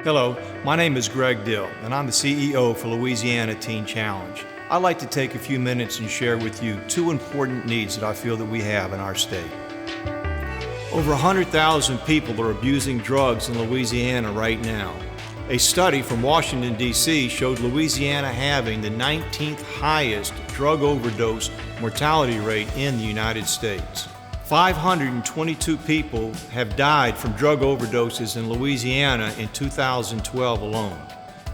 Hello, my name is Greg Dill, and I'm the CEO for Louisiana Teen Challenge. I'd like to take a few minutes and share with you two important needs that I feel that we have in our state. Over 100,000 people are abusing drugs in Louisiana right now. A study from Washington, D.C. showed Louisiana having the 19th highest drug overdose mortality rate in the United States. 522 people have died from drug overdoses in Louisiana in 2012 alone,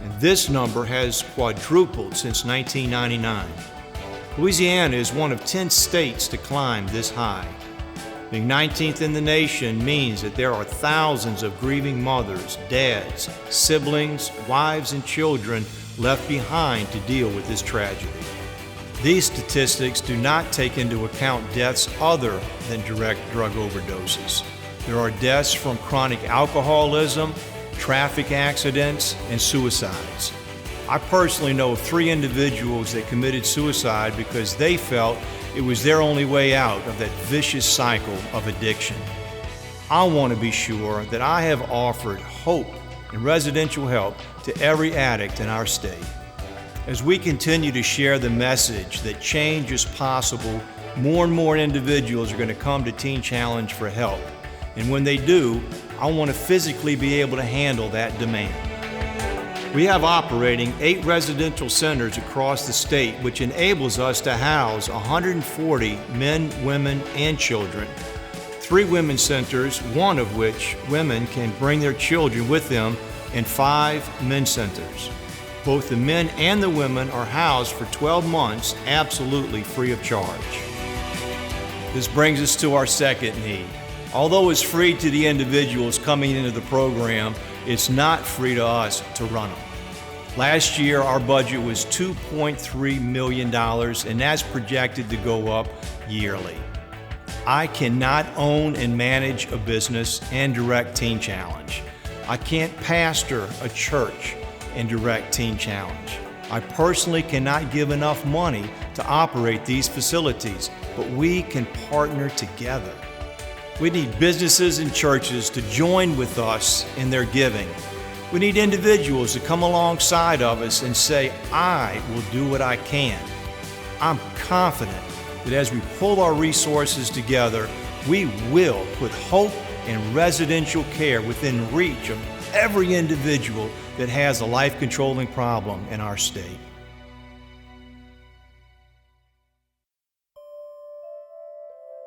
and this number has quadrupled since 1999. Louisiana is one of 10 states to climb this high. Being 19th in the nation means that there are thousands of grieving mothers, dads, siblings, wives, and children left behind to deal with this tragedy. These statistics do not take into account deaths other than direct drug overdoses. There are deaths from chronic alcoholism, traffic accidents, and suicides. I personally know of 3 individuals that committed suicide because they felt it was their only way out of that vicious cycle of addiction. I want to be sure that I have offered hope and residential help to every addict in our state. As we continue to share the message that change is possible, more and more individuals are going to come to Teen Challenge for help. And when they do, I want to physically be able to handle that demand. We have operating 8 residential centers across the state, which enables us to house 140 men, women, and children. 3 women's centers, one of which women can bring their children with them, and 5 men's centers. Both the men and the women are housed for 12 months absolutely free of charge. This brings us to our second need. Although it's free to the individuals coming into the program, it's not free to us to run them. Last year, our budget was $2.3 million, and that's projected to go up yearly. I cannot own and manage a business and direct Teen Challenge. I can't pastor a church and direct Teen Challenge. I personally cannot give enough money to operate these facilities, but we can partner together. We need businesses and churches to join with us in their giving. We need individuals to come alongside of us and say, I will do what I can. I'm confident that as we pull our resources together, we will put hope and residential care within reach of every individual that has a life-controlling problem in our state.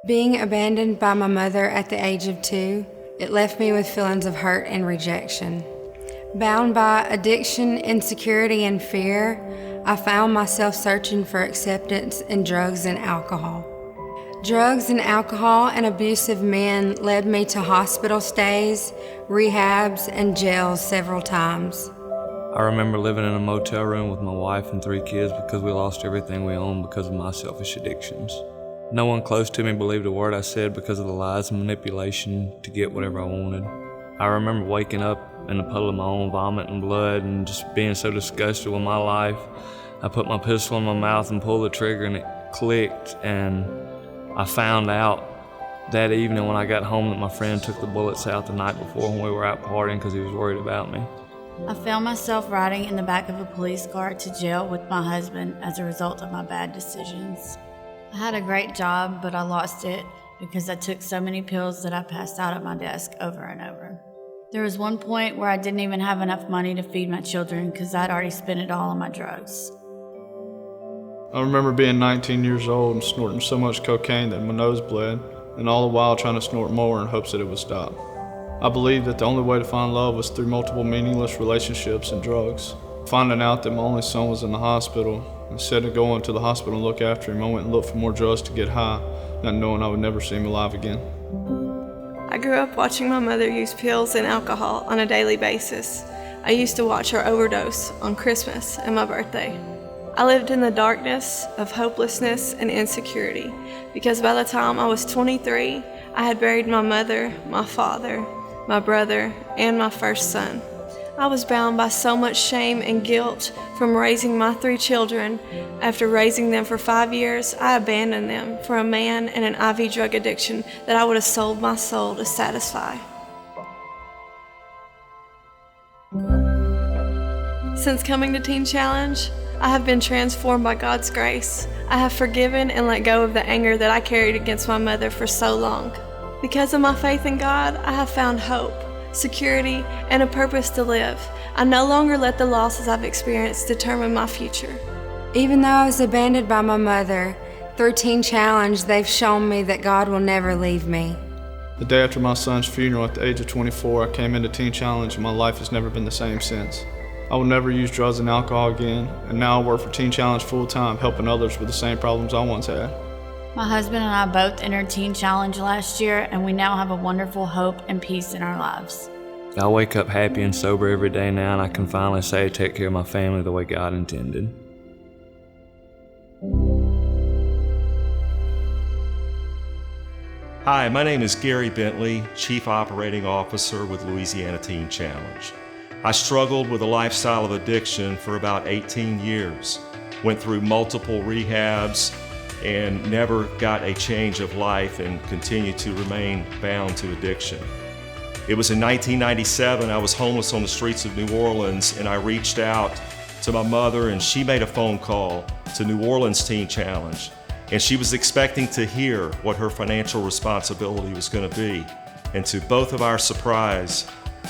Being abandoned by my mother at the age of 2, it left me with feelings of hurt and rejection. Bound by addiction, insecurity, and fear, I found myself searching for acceptance in drugs and alcohol. Drugs and alcohol and abusive men led me to hospital stays, rehabs, and jails several times. I remember living in a motel room with my wife and 3 kids because we lost everything we owned because of my selfish addictions. No one close to me believed a word I said because of the lies and manipulation to get whatever I wanted. I remember waking up in a puddle of my own vomit and blood and just being so disgusted with my life. I put my pistol in my mouth and pulled the trigger, and it clicked, and I found out that evening when I got home that my friend took the bullets out the night before when we were out partying because he was worried about me. I found myself riding in the back of a police car to jail with my husband as a result of my bad decisions. I had a great job, but I lost it because I took so many pills that I passed out at my desk over and over. There was one point where I didn't even have enough money to feed my children because I'd already spent it all on my drugs. I remember being 19 years old and snorting so much cocaine that my nose bled, and all the while trying to snort more in hopes that it would stop. I believed that the only way to find love was through multiple meaningless relationships and drugs. Finding out that my only son was in the hospital, instead of going to the hospital and look after him, I went and looked for more drugs to get high, not knowing I would never see him alive again. I grew up watching my mother use pills and alcohol on a daily basis. I used to watch her overdose on Christmas and my birthday. I lived in the darkness of hopelessness and insecurity because by the time I was 23, I had buried my mother, my father, my brother, and my first son. I was bound by so much shame and guilt from raising my 3 children. After raising them for 5 years, I abandoned them for a man and an IV drug addiction that I would have sold my soul to satisfy. Since coming to Teen Challenge, I have been transformed by God's grace. I have forgiven and let go of the anger that I carried against my mother for so long. Because of my faith in God, I have found hope, security, and a purpose to live. I no longer let the losses I've experienced determine my future. Even though I was abandoned by my mother, through Teen Challenge, they've shown me that God will never leave me. The day after my son's funeral at the age of 24, I came into Teen Challenge and my life has never been the same since. I will never use drugs and alcohol again, and now I work for Teen Challenge full-time, helping others with the same problems I once had. My husband and I both entered Teen Challenge last year, and we now have a wonderful hope and peace in our lives. I wake up happy and sober every day now, and I can finally say I take care of my family the way God intended. Hi, my name is Gary Bentley, Chief Operating Officer with Louisiana Teen Challenge. I struggled with a lifestyle of addiction for about 18 years, went through multiple rehabs, and never got a change of life and continued to remain bound to addiction. It was in 1997, I was homeless on the streets of New Orleans, and I reached out to my mother, and she made a phone call to New Orleans Teen Challenge. And she was expecting to hear what her financial responsibility was going to be. And to both of our surprise,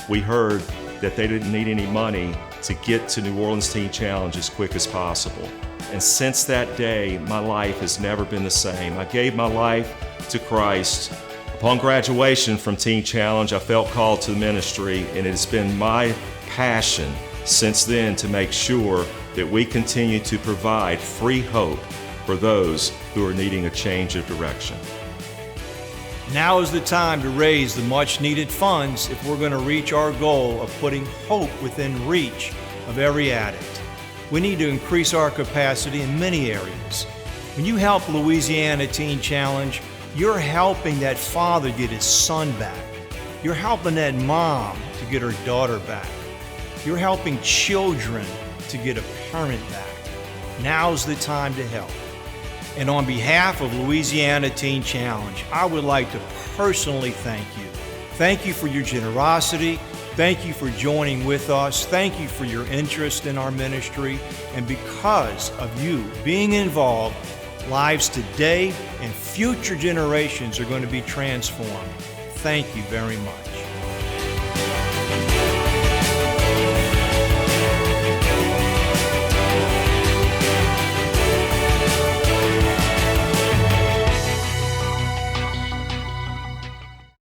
we heard that they didn't need any money to get to New Orleans Teen Challenge as quick as possible. And since that day, my life has never been the same. I gave my life to Christ. Upon graduation from Teen Challenge, I felt called to the ministry, and it has been my passion since then to make sure that we continue to provide free hope for those who are needing a change of direction. Now is the time to raise the much needed funds if we're going to reach our goal of putting hope within reach of every addict. We need to increase our capacity in many areas. When you help Louisiana Teen Challenge, you're helping that father get his son back. You're helping that mom to get her daughter back. You're helping children to get a parent back. Now's the time to help. And on behalf of Louisiana Teen Challenge, I would like to personally thank you. Thank you for your generosity. Thank you for joining with us. Thank you for your interest in our ministry. And because of you being involved, lives today and future generations are going to be transformed. Thank you very much.